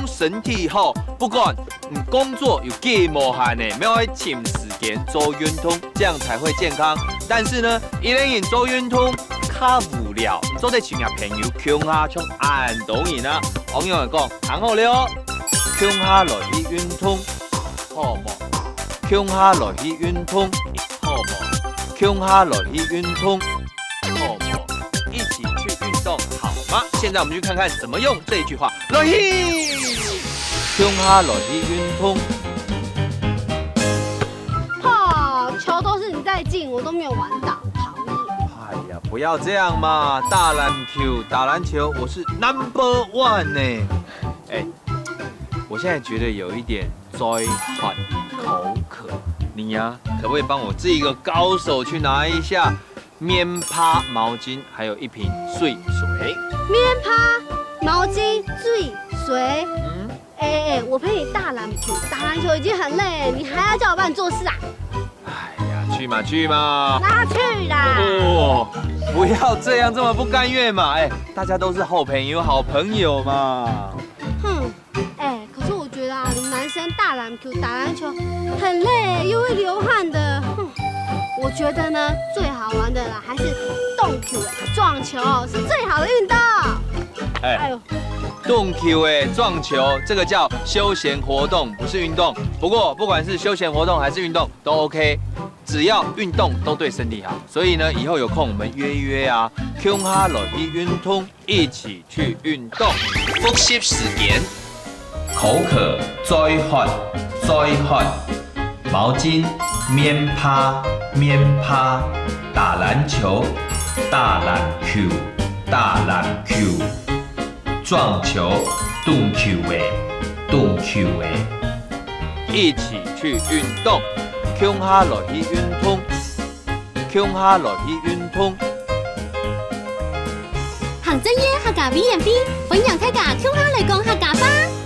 身体好。不管工作有几无限的，要去请时间做运动，这样才会健康。但是呢，一个人做运动较无聊，做在群朋友穷下像按导演啊，网友来讲，很好了，穷下来去运动，好冇？穷下来去运动，好冇？穷下来去运动，好冇？一起去运动好吗？现在我们去看看怎么用这句话。来去，穷下来去运动。球都是你在进，我都没有玩到，讨厌。哎呀，不要这样嘛！打篮球，我是 No.1 呢。哎，我现在觉得有一点灾患口渴，你呀，可不可以帮我这一个高手去拿一下棉趴毛巾，还有一瓶碎水？棉趴、毛巾、水水。我陪你打篮球，打篮球已经很累，你还要叫我帮你做事啊？哎呀，去嘛！哪去啦？哦，不要这样这么不甘愿嘛！哎，大家都是好朋友嘛。哼，可是我觉得啊，你们男生打篮球很累，又会流汗的。哼，我觉得呢，最好玩的啦，还是动球撞球是最好的运动。哎呦。动球撞球，这个叫休闲活动，不是运动。不过不管是休闲活动还是运动都 OK， 只要运动都对身体好。所以呢，以后有空我们约啊，穷下来去运动，一起去运动。复习时间：口渴、灾患、毛巾、棉趴、打篮球、撞球、动球一起去运动，穷下来去运动。行真耶客家 V&B， 分享大家穷下來講客家話。